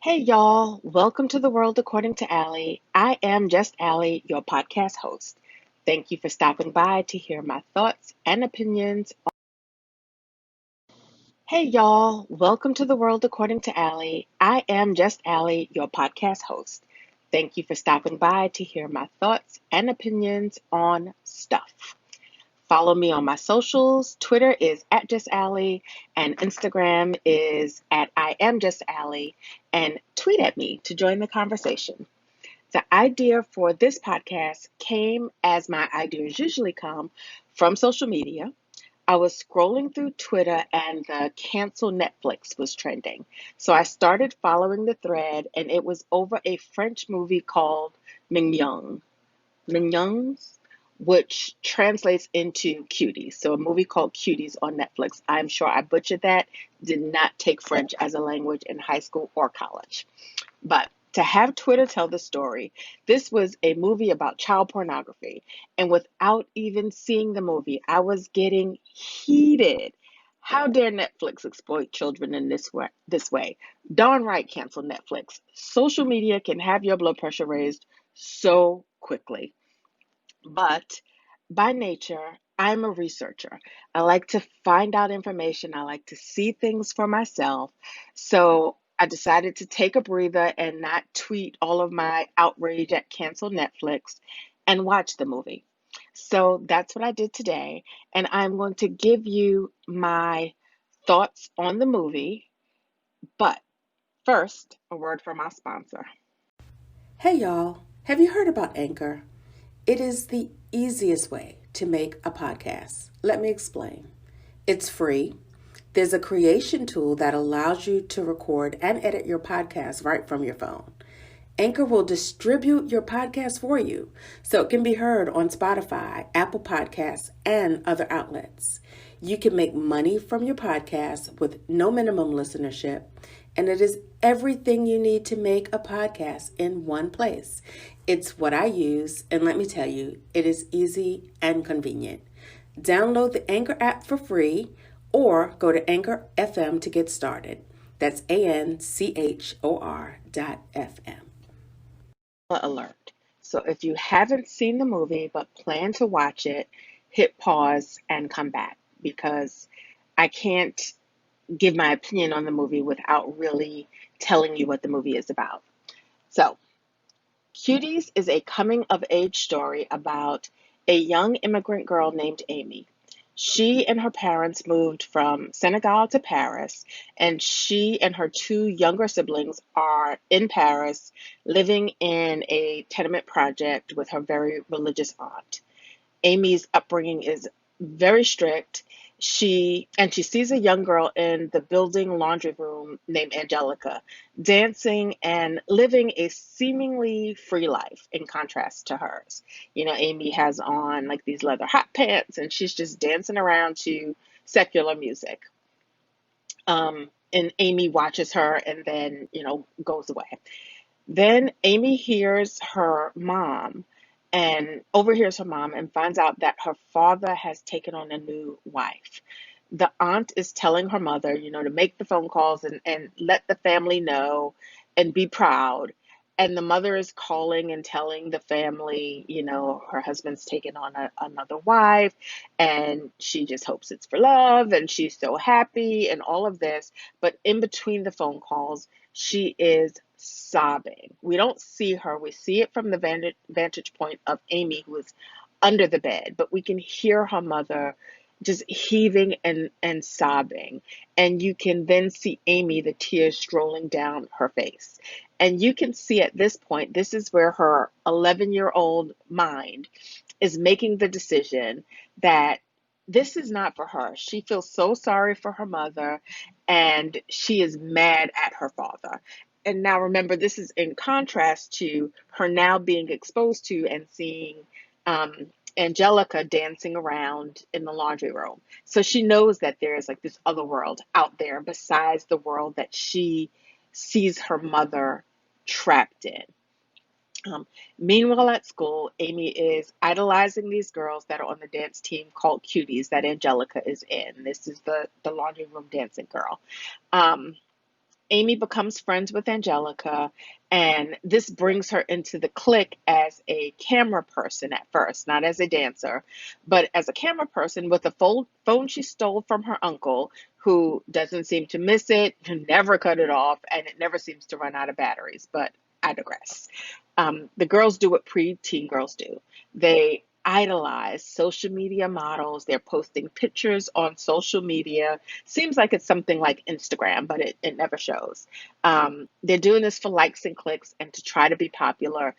Hey y'all, welcome to the world according to Allie. I am just Allie, your podcast host. Thank you for stopping by to hear my thoughts and opinions. Hey y'all, welcome to the world according to Allie. I am just Allie, your podcast host. Thank you for stopping by to hear my thoughts and opinions on stuff. Follow me on my socials. Twitter is at Just Allie, and Instagram is at I Am Just Allie. And tweet at me to join the conversation. The idea for this podcast came as my ideas usually come from social media. I was scrolling through Twitter and the cancel Netflix was trending. So I started following the thread, and it was over a French movie called Mignon. Mignons, which translates into Cuties. So a movie called Cuties on Netflix. I'm sure I butchered that. Did not take French as a language in high school or college. But to have Twitter tell the story, this was a movie about child pornography. And without even seeing the movie, I was getting heated. How dare Netflix exploit children in this way? Darn right, cancel Netflix. Social media can have your blood pressure raised so quickly. But by nature, I'm a researcher. I like to find out information. I like to see things for myself. So I decided to take a breather and not tweet all of my outrage at cancel Netflix and watch the movie. So that's what I did today. And I'm going to give you my thoughts on the movie. But first, a word from our sponsor. Hey y'all, have you heard about Anchor? It is the easiest way to make a podcast. Let me explain. It's free. There's a creation tool that allows you to record and edit your podcast right from your phone. Anchor will distribute your podcast for you so it can be heard on Spotify, Apple Podcasts, and other outlets. You can make money from your podcast with no minimum listenership, and it is everything you need to make a podcast in one place. It's what I use, and let me tell you, it is easy and convenient. Download the Anchor app for free or go to Anchor FM to get started. That's ANCHOR.FM. Alert. So if you haven't seen the movie but plan to watch it, hit pause and come back because I can't give my opinion on the movie without really telling you what the movie is about. So, Cuties is a coming of age story about a young immigrant girl named Amy. She and her parents moved from Senegal to Paris, and she and her two younger siblings are in Paris living in a tenement project with her very religious aunt. Amy's upbringing is very strict. She sees a young girl in the building laundry room named Angelica, dancing and living a seemingly free life in contrast to hers. Amy has on like these leather hot pants and she's just dancing around to secular music. And Amy watches her and then, goes away. Then Amy hears her mom and overhears her mom and finds out that her father has taken on a new wife. The aunt is telling her mother, to make the phone calls and let the family know and be proud. And the mother is calling and telling the family, her husband's taken on another wife and she just hopes it's for love and she's so happy and all of this. But in between the phone calls, she is sobbing. We don't see her. We see it from the vantage point of Amy, who is under the bed, but we can hear her mother just heaving and sobbing. And you can then see Amy, the tears strolling down her face. And you can see at this point, this is where her 11-year-old mind is making the decision that this is not for her. She feels so sorry for her mother and she is mad at her father. And now remember, this is in contrast to her now being exposed to and seeing Angelica dancing around in the laundry room. So she knows that there is like this other world out there besides the world that she sees her mother trapped in. Meanwhile, at school, Amy is idolizing these girls that are on the dance team called Cuties that Angelica is in. This is the laundry room dancing girl. Um, Amy becomes friends with Angelica, and this brings her into the clique as a camera person at first, not as a dancer, but as a camera person with a phone she stole from her uncle, who doesn't seem to miss it, never cut it off, and it never seems to run out of batteries. But I digress. The girls do what preteen girls do. They idolize social media models. They're posting pictures on social media. Seems like it's something like Instagram, but it never shows. They're doing this for likes and clicks and to try to be popular.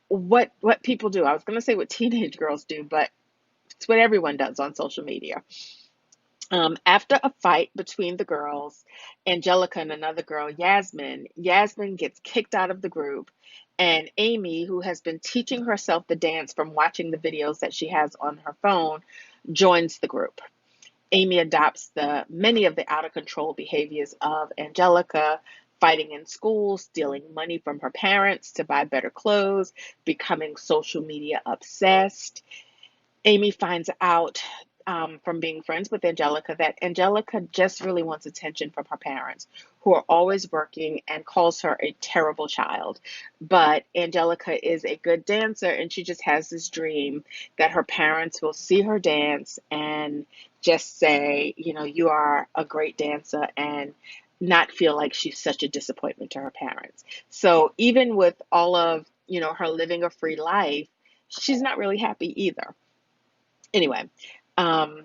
What people do, I was going to say what teenage girls do, but it's what everyone does on social media. After a fight between the girls, Angelica and another girl, Yasmin gets kicked out of the group, and Amy, who has been teaching herself the dance from watching the videos that she has on her phone, joins the group. Amy adopts the many of the out of control behaviors of Angelica, fighting in school, stealing money from her parents to buy better clothes, becoming social media obsessed. Amy finds out from being friends with Angelica that Angelica just really wants attention from her parents, who are always working, and calls her a terrible child. But Angelica is a good dancer, and she just has this dream that her parents will see her dance and just say, you are a great dancer, and not feel like she's such a disappointment to her parents. So even with all of, her living a free life, she's not really happy either. Anyway, um,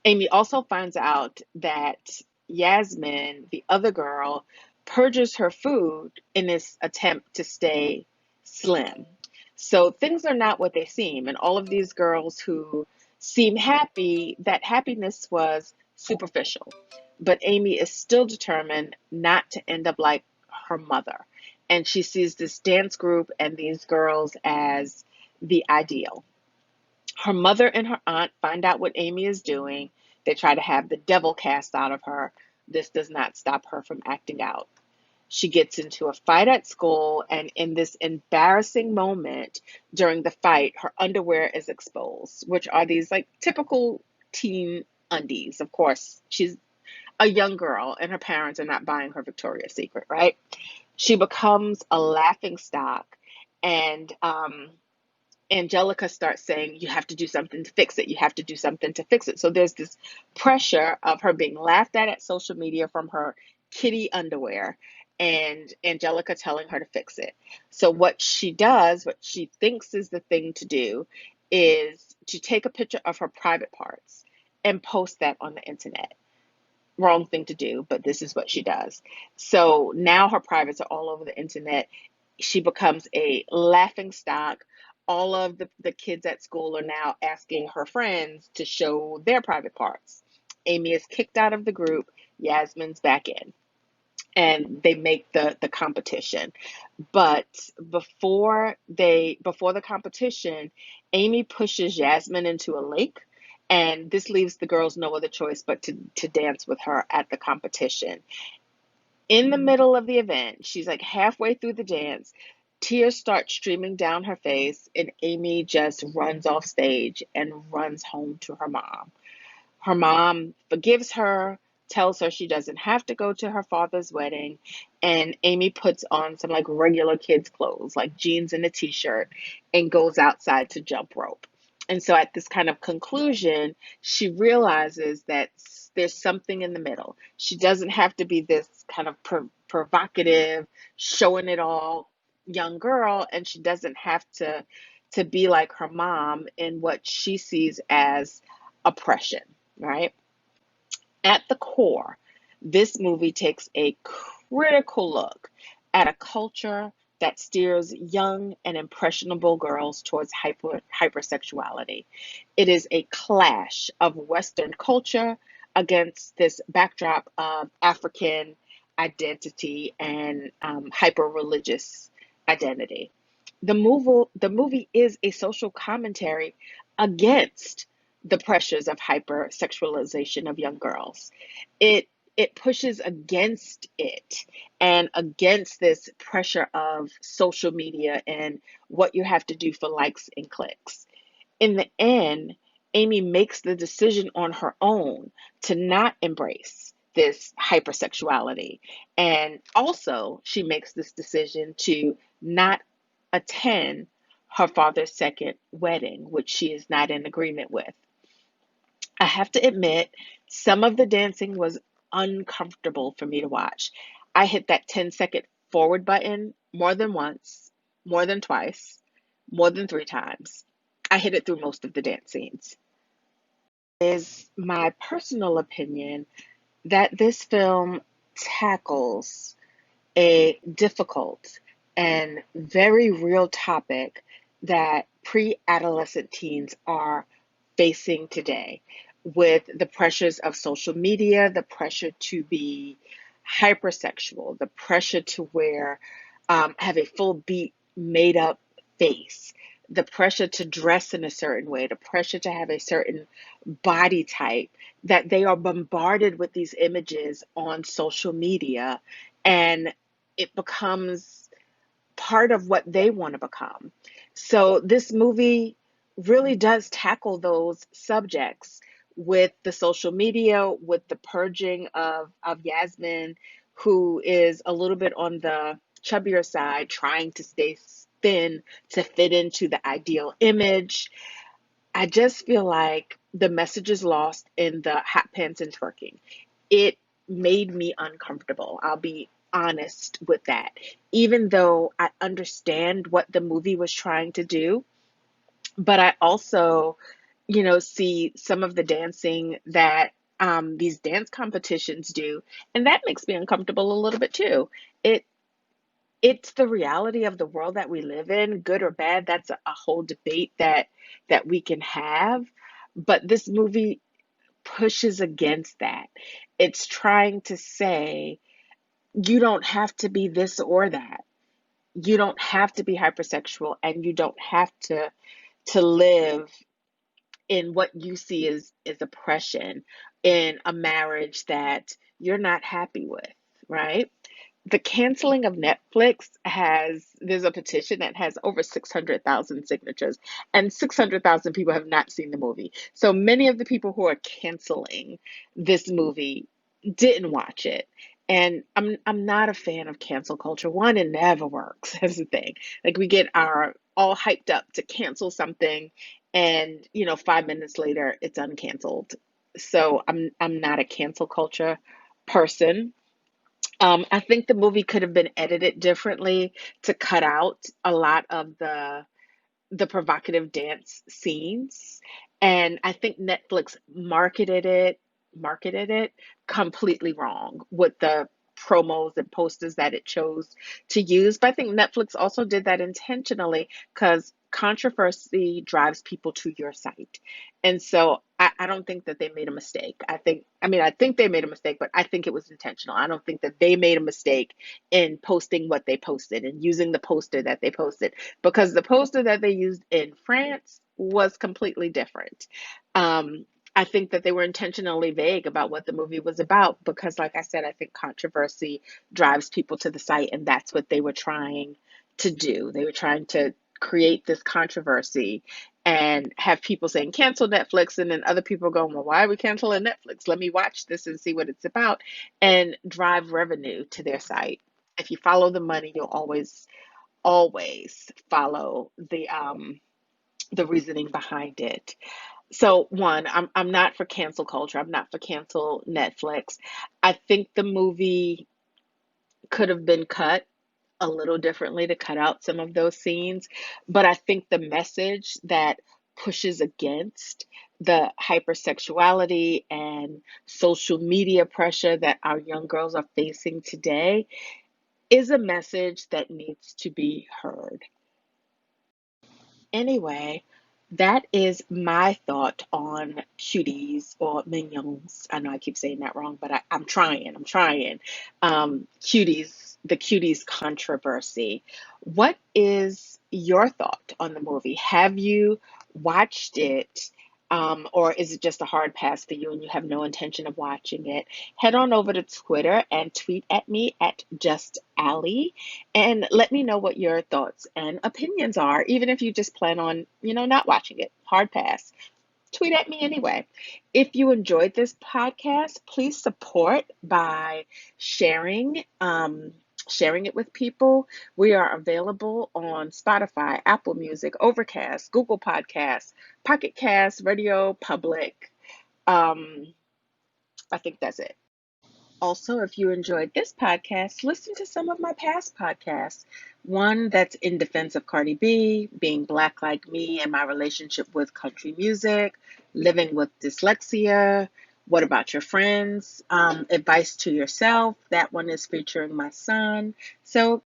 Amy also finds out that Yasmin, the other girl, purges her food in this attempt to stay slim. So things are not what they seem. And all of these girls who seem happy, that happiness was superficial. But Amy is still determined not to end up like her mother. And she sees this dance group and these girls as the ideal. Her mother and her aunt find out what Amy is doing. They try to have the devil cast out of her. This does not stop her from acting out. She gets into a fight at school, and in this embarrassing moment during the fight, her underwear is exposed, which are these like typical teen undies. Of course, she's a young girl, and her parents are not buying her Victoria's Secret, right? She becomes a laughing stock, and Angelica starts saying, you have to do something to fix it. You have to do something to fix it. So there's this pressure of her being laughed at social media from her kitty underwear, and Angelica telling her to fix it. So what she does, what she thinks is the thing to do, is to take a picture of her private parts and post that on the internet. Wrong thing to do, but this is what she does. So now her privates are all over the internet. She becomes a laughing stock. All of the kids at school are now asking her friends to show their private parts. Amy is kicked out of the group. Yasmin's back in. And they make the competition. But before the competition, Amy pushes Yasmin into a lake, and this leaves the girls no other choice but to dance with her at the competition. In the middle of the event, she's like halfway through the dance, tears start streaming down her face, and Amy just runs off stage and runs home to her mom. Her mom forgives her, tells her she doesn't have to go to her father's wedding, and Amy puts on some like regular kids' clothes, like jeans and a t-shirt, and goes outside to jump rope. And so at this kind of conclusion, she realizes that there's something in the middle. She doesn't have to be this kind of provocative, showing it all young girl, and she doesn't have to be like her mom in what she sees as oppression, right? At the core, this movie takes a critical look at a culture that steers young and impressionable girls towards hypersexuality. It is a clash of Western culture against this backdrop of African identity and hyper religious identity. The movie is a social commentary against the pressures of hypersexualization of young girls. It it pushes against it and against this pressure of social media and what you have to do for likes and clicks. In the end, Amy makes the decision on her own to not embrace this hypersexuality. And also, she makes this decision to not attend her father's second wedding, which she is not in agreement with. I have to admit, some of the dancing was uncomfortable for me to watch. I hit that 10-second forward button more than once, more than twice, more than three times. I hit it through most of the dance scenes. Is my personal opinion that this film tackles a difficult and very real topic that pre adolescent teens are facing today with the pressures of social media, the pressure to be hypersexual, the pressure to have a full beat, made up face, the pressure to dress in a certain way, the pressure to have a certain body type, that they are bombarded with these images on social media, and it becomes part of what they want to become. So this movie really does tackle those subjects with the social media, with the purging of Yasmin, who is a little bit on the chubbier side, trying to stay thin to fit into the ideal image. I just feel like the message is lost in the hot pants and twerking. It made me uncomfortable. I'll be honest with that. Even though I understand what the movie was trying to do, but I also, see some of the dancing that these dance competitions do, and that makes me uncomfortable a little bit too. It it's the reality of the world that we live in, good or bad. That's a whole debate that we can have. But this movie pushes against that. It's trying to say you don't have to be this or that. You don't have to be hypersexual, and you don't have to live in what you see as oppression in a marriage that you're not happy with, right? The canceling of Netflix there's a petition that has over 600,000 signatures, and 600,000 people have not seen the movie. So many of the people who are canceling this movie didn't watch it. And I'm not a fan of cancel culture. One, it never works. That's the thing. Like, we get our all hyped up to cancel something, and 5 minutes later it's uncanceled. So I'm not a cancel culture person. I think the movie could have been edited differently to cut out a lot of the provocative dance scenes. And I think Netflix marketed it completely wrong with the promos and posters that it chose to use. But I think Netflix also did that intentionally because controversy drives people to your site. And so I don't think that they made a mistake. I think they made a mistake, but I think it was intentional. I don't think that they made a mistake in posting what they posted and using the poster that they posted, because the poster that they used in France was completely different. Um, I think that they were intentionally vague about what the movie was about because, like I said, I think controversy drives people to the site, and that's what they were trying to do. They were trying to create this controversy and have people saying cancel Netflix, and then other people going, well, why are we canceling Netflix? Let me watch this and see what it's about, and drive revenue to their site. If you follow the money, you'll always follow the reasoning behind it. So one, I'm not for cancel culture. I'm not for cancel Netflix. I think the movie could have been cut a little differently to cut out some of those scenes, but I think the message that pushes against the hypersexuality and social media pressure that our young girls are facing today is a message that needs to be heard. Anyway, that is my thought on cuties or mignons. I know I keep saying that wrong, but I'm trying. I'm trying. Cuties, the cuties controversy. What is your thought on the movie? Have you watched it? Or is it just a hard pass for you and you have no intention of watching it? Head on over to Twitter and tweet at me at Just Ally, and let me know what your thoughts and opinions are, even if you just plan on, not watching it. Hard pass. tweet at me anyway. If you enjoyed this podcast, please support by sharing. Sharing it with people. We are available on Spotify, Apple Music, Overcast, Google Podcasts, Pocket Cast, Radio Public. Um, I think that's it. Also, if you enjoyed this podcast, listen to some of my past podcasts. One that's in defense of Cardi B, being black like me and my relationship with country music, living with dyslexia. What about your friends? Advice to yourself. That one is featuring my son. So